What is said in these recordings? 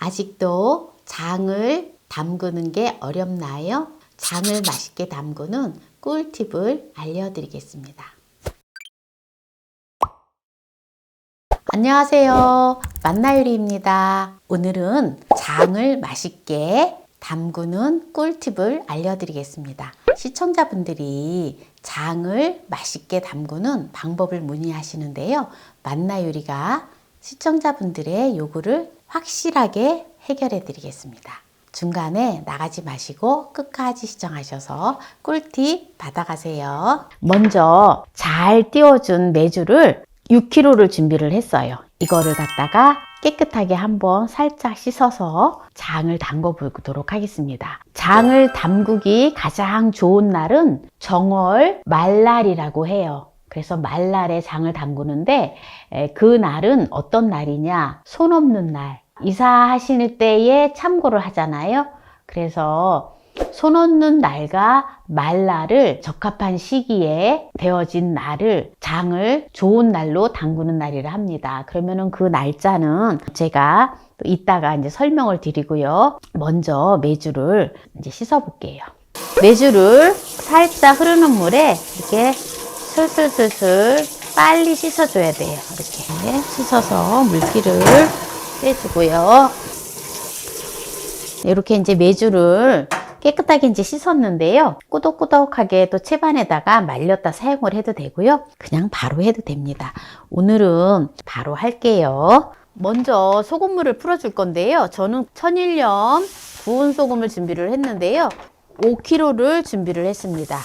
아직도 장을 담그는 게 어렵나요? 장을 맛있게 담그는 꿀팁을 알려드리겠습니다. 안녕하세요. 만나요리입니다. 오늘은 장을 맛있게 담그는 꿀팁을 알려드리겠습니다. 시청자분들이 장을 맛있게 담그는 방법을 문의하시는데요. 만나요리가 시청자분들의 요구를 확실하게 해결해 드리겠습니다. 중간에 나가지 마시고 끝까지 시청하셔서 꿀팁 받아가세요. 먼저 잘 띄워준 메주를 6kg를 준비를 했어요. 이거를 갖다가 깨끗하게 한번 살짝 씻어서 장을 담궈 보도록 하겠습니다. 장을 담그기 가장 좋은 날은 정월 말날이라고 해요. 그래서 말날에 장을 담그는데 그 날은 어떤 날이냐? 손 없는 날. 이사하실 때에 참고를 하잖아요. 그래서 손 없는 날과 말날을 적합한 시기에 되어진 날을 장을 좋은 날로 담그는 날이라 합니다. 그러면은 그 날짜는 제가 또 이따가 이제 설명을 드리고요. 먼저 메주를 이제 씻어 볼게요. 메주를 살짝 흐르는 물에 이렇게 슬슬슬슬 빨리 씻어줘야 돼요. 이렇게 씻어서 물기를 빼주고요. 이렇게 이제 메주를 깨끗하게 이제 씻었는데요. 꾸덕꾸덕하게 또 채반에다가 말렸다 사용을 해도 되고요. 그냥 바로 해도 됩니다. 오늘은 바로 할게요. 먼저 소금물을 풀어줄 건데요. 저는 천일염 구운 소금을 준비를 했는데요. 5kg를 준비를 했습니다.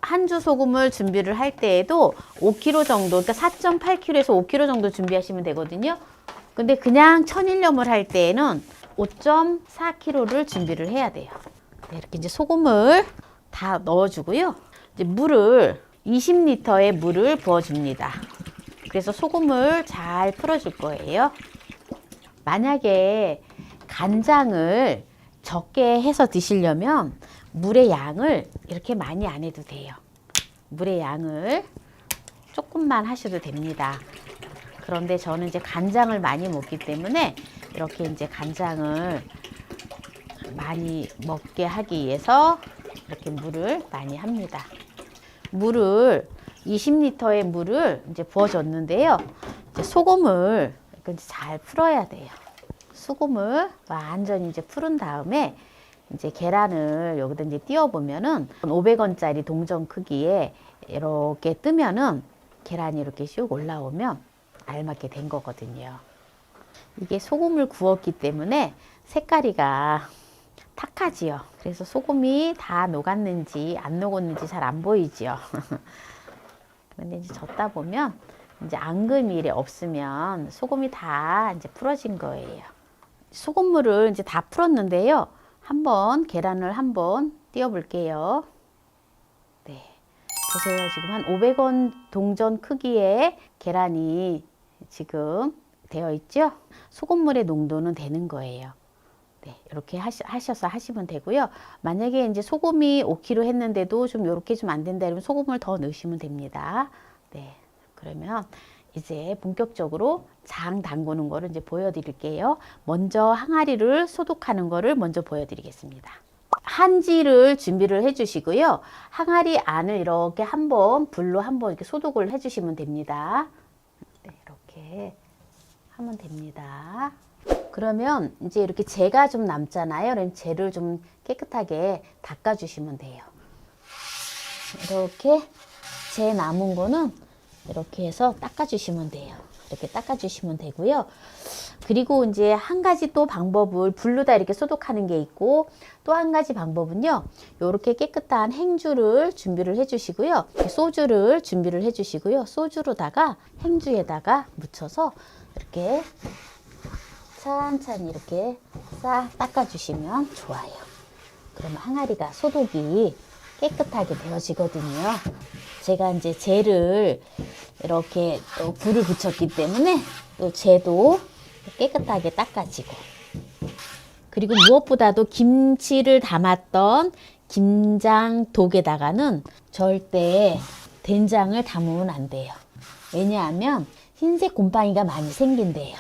한 주 소금을 준비를 할 때에도 5kg 정도, 그러니까 4.8kg에서 5kg 정도 준비하시면 되거든요. 근데 그냥 천일염을 할 때에는 5.4kg를 준비를 해야 돼요. 네, 이렇게 이제 소금을 다 넣어주고요. 이제 물을 20L의 물을 부어줍니다. 그래서 소금을 잘 풀어줄 거예요. 만약에 간장을 적게 해서 드시려면 물의 양을 이렇게 많이 안 해도 돼요. 물의 양을 조금만 하셔도 됩니다. 그런데 저는 이제 간장을 많이 먹기 때문에 이렇게 이제 간장을 많이 먹게 하기 위해서 이렇게 물을 많이 합니다. 물을 20L의 물을 이제 부어줬는데요. 이제 소금을 이렇게 잘 풀어야 돼요. 소금을 완전히 이제 풀은 다음에 이제 계란을 여기다 이제 띄워 보면은 500원짜리 동전 크기에 이렇게 뜨면은 계란이 이렇게 슉 올라오면 알맞게 된 거거든요. 이게 소금을 구웠기 때문에 색깔이가 탁하지요. 그래서 소금이 다 녹았는지 안 녹았는지 잘 안 보이지요. 그런데 이제 젓다 보면 이제 앙금이 이래 없으면 소금이 다 이제 풀어진 거예요. 소금물을 이제 다 풀었는데요. 한번 계란을 한번 띄워 볼게요. 네. 보세요. 지금 한 500원 동전 크기의 계란이 지금 되어 있죠? 소금물의 농도는 되는 거예요. 네, 이렇게 하셔서 하시면 되고요. 만약에 이제 소금이 5kg 했는데도 좀 이렇게 좀 안 된다 그러면 소금을 더 넣으시면 됩니다. 네, 그러면 이제 본격적으로 장 담그는 거를 이제 보여드릴게요. 먼저 항아리를 소독하는 거를 먼저 보여드리겠습니다. 한지를 준비를 해주시고요. 항아리 안을 이렇게 한번 불로 한번 이렇게 소독을 해주시면 됩니다. 네, 이렇게 하면 됩니다. 그러면 이제 이렇게 재가 좀 남잖아요. 그럼 재를 좀 깨끗하게 닦아주시면 돼요. 이렇게 재 남은 거는 이렇게 해서 닦아주시면 돼요. 이렇게 닦아주시면 되고요. 그리고 이제 한 가지 또 방법을 불로다 이렇게 소독하는 게 있고 또 한 가지 방법은요. 이렇게 깨끗한 행주를 준비를 해주시고요. 소주를 준비를 해주시고요. 소주로다가 행주에다가 묻혀서 이렇게 천천히 이렇게 싹 닦아주시면 좋아요. 그러면 항아리가 소독이 깨끗하게 되어지거든요. 제가 이제 재를 이렇게 또 불을 붙였기 때문에 또 재도 깨끗하게 닦아지고, 그리고 무엇보다도 김치를 담았던 김장독에다가는 절대 된장을 담으면 안 돼요. 왜냐하면 흰색 곰팡이가 많이 생긴대요.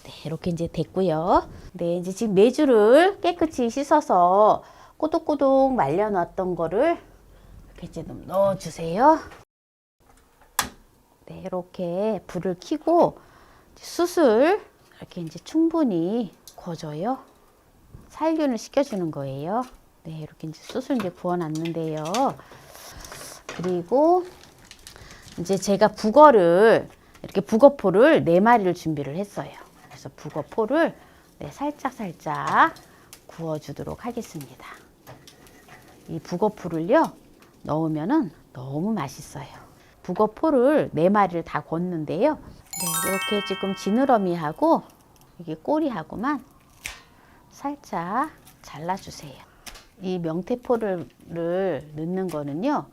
네, 이렇게 이제 됐고요. 네, 이제 지금 메주를 깨끗이 씻어서 꼬독꼬독 말려놨던 거를 이렇게 이제 넣어주세요. 네, 이렇게 불을 켜고 숯을 이렇게 이제 충분히 구워줘요. 살균을 시켜주는 거예요. 네, 이렇게 이제 숯을 이제 구워놨는데요. 그리고 이제 제가 북어를 이렇게 북어포를 4마리를 준비를 했어요. 그래서 북어포를 네, 살짝 구워주도록 하겠습니다. 이 북어포를요 넣으면은 너무 맛있어요. 북어포를 4마리를 다 구웠는데요. 네, 이렇게 지금 지느러미하고 이게 꼬리하고만 살짝 잘라주세요. 이 명태포를 넣는 거는요,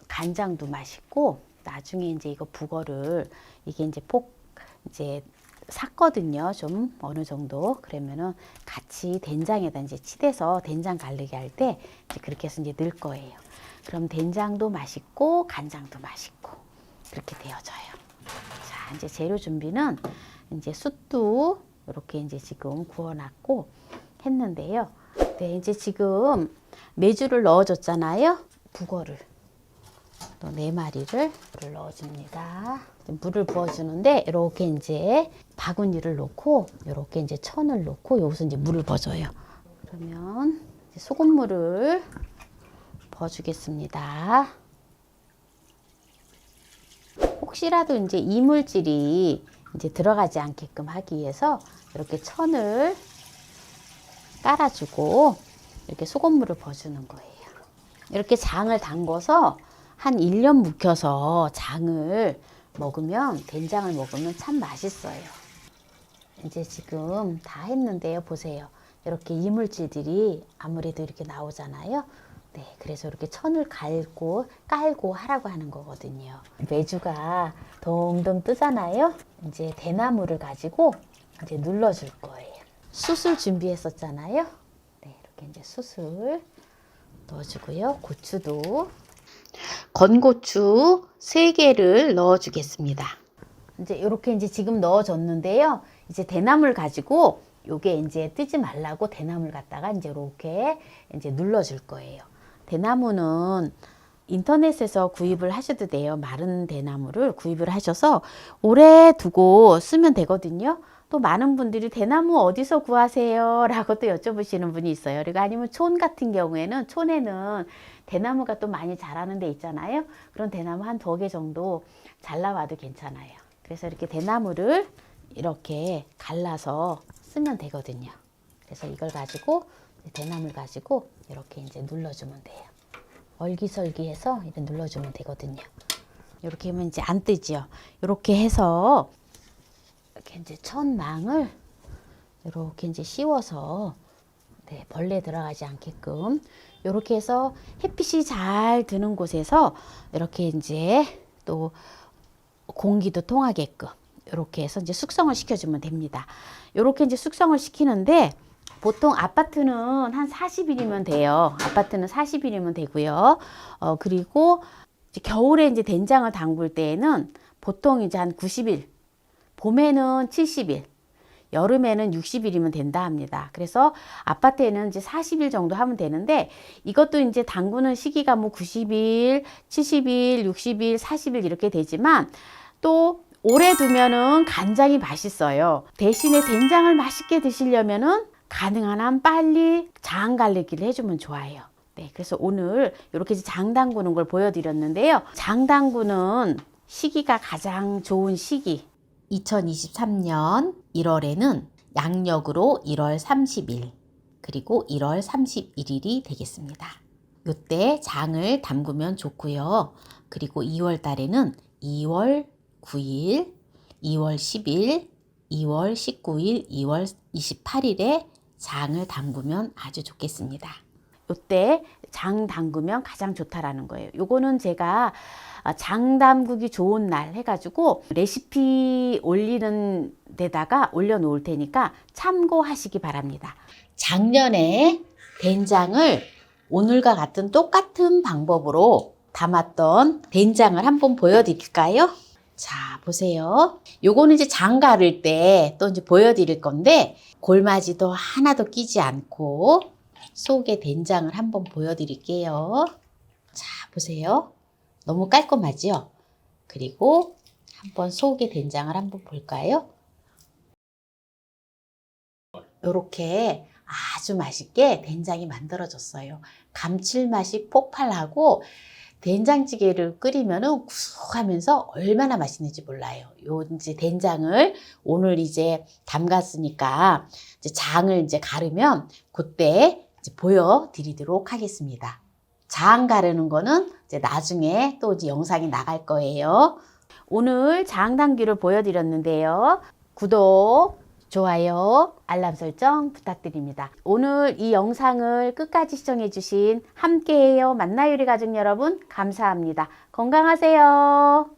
간장도 맛있고, 나중에 이제 이거 북어를, 이게 이제 샀거든요. 좀 어느 정도. 그러면은 같이 된장에다 이제 치대서 된장 갈르기 할 때 이제 그렇게 해서 이제 넣을 거예요. 그럼 된장도 맛있고, 간장도 맛있고, 그렇게 되어져요. 자, 이제 재료 준비는 이제 숯도 이렇게 이제 지금 구워놨고 했는데요. 네, 이제 지금 메주를 넣어줬잖아요. 북어를 또 4마리를 물을 넣어줍니다. 물을 부어주는데 이렇게 이제 바구니를 놓고 이렇게 이제 천을 놓고 여기서 이제 물을 부어줘요. 그러면 이제 소금물을 부어주겠습니다. 혹시라도 이제 이물질이 이제 들어가지 않게끔 하기 위해서 이렇게 천을 깔아주고 이렇게 소금물을 부어주는 거예요. 이렇게 장을 담궈서 한 1년 묵혀서 장을 먹으면, 된장을 먹으면 참 맛있어요. 이제 지금 다 했는데요. 보세요. 이렇게 이물질들이 아무래도 이렇게 나오잖아요. 네, 그래서 이렇게 천을 깔고 하라고 하는 거거든요. 메주가 동동 뜨잖아요. 이제 대나무를 가지고 이제 눌러줄 거예요. 숯을 준비했었잖아요. 네, 이렇게 이제 숯을 넣어주고요. 고추도 건고추 3개를 넣어주겠습니다. 이제 이렇게 이제 지금 넣어줬는데요. 이제 대나무를 가지고 요게 이제 뜨지 말라고 대나무를 갖다가 이제 이렇게 이제 눌러줄 거예요. 대나무는 인터넷에서 구입을 하셔도 돼요. 마른 대나무를 구입을 하셔서 오래 두고 쓰면 되거든요. 또 많은 분들이 대나무 어디서 구하세요? 라고 또 여쭤보시는 분이 있어요. 그리고 아니면 촌 같은 경우에는, 촌에는 대나무가 또 많이 자라는 데 있잖아요. 그런 대나무 한 2개 정도 잘라와도 괜찮아요. 그래서 이렇게 대나무를 이렇게 갈라서 쓰면 되거든요. 그래서 이걸 가지고, 대나무를 가지고 이렇게 이제 눌러주면 돼요. 얼기설기해서 이렇게 눌러주면 되거든요. 이렇게 하면 이제 안 뜨죠. 이렇게 해서 이렇게 이제 천망을 이렇게 이제 씌워서 네, 벌레 들어가지 않게끔 이렇게 해서 햇빛이 잘 드는 곳에서 이렇게 이제 또 공기도 통하게끔 이렇게 해서 이제 숙성을 시켜주면 됩니다. 이렇게 이제 숙성을 시키는데 보통 아파트는 한 40일이면 돼요. 아파트는 40일이면 되고요. 그리고 이제 겨울에 이제 된장을 담글 때에는 보통 이제 한 90일, 봄에는 70일, 여름에는 60일이면 된다 합니다. 그래서 아파트에는 이제 40일 정도 하면 되는데, 이것도 이제 담그는 시기가 뭐 90일, 70일, 60일, 40일 이렇게 되지만 또 오래 두면은 간장이 맛있어요. 대신에 된장을 맛있게 드시려면은 가능한 한 빨리 장 갈리기를 해주면 좋아요. 네, 그래서 오늘 이렇게 장 담그는 걸 보여드렸는데요. 장 담그는 시기가 가장 좋은 시기, 2023년 1월에는 양력으로 1월 30일, 그리고 1월 31일이 되겠습니다. 이때 장을 담그면 좋고요. 그리고 2월 달에는 2월 9일, 2월 10일, 2월 19일, 2월 28일에 장을 담그면 아주 좋겠습니다. 이때 장 담그면 가장 좋다라는 거예요. 요거는 제가 장 담그기 좋은 날 해가지고 레시피 올리는 데다가 올려놓을 테니까 참고하시기 바랍니다. 작년에 된장을 오늘과 같은 똑같은 방법으로 담았던 된장을 한번 보여드릴까요? 자, 보세요. 요거는 이제 장 가를 때 또 이제 보여드릴 건데, 골마지도 하나도 끼지 않고 속에 된장을 한번 보여드릴게요. 자, 보세요. 너무 깔끔하죠? 그리고 한번 속에 된장을 한번 볼까요? 요렇게 아주 맛있게 된장이 만들어졌어요. 감칠맛이 폭발하고 된장찌개를 끓이면은 구수하면서 얼마나 맛있는지 몰라요. 요 이제 된장을 오늘 이제 담갔으니까 이제 장을 이제 가르면 그때 이제 보여드리도록 하겠습니다. 장 가르는 거는 이제 나중에 또 이제 영상이 나갈 거예요. 오늘 장 담기를 보여드렸는데요. 구독, 좋아요, 알람 설정 부탁드립니다. 오늘 이 영상을 끝까지 시청해주신 함께해요 만나요리 가족 여러분 감사합니다. 건강하세요.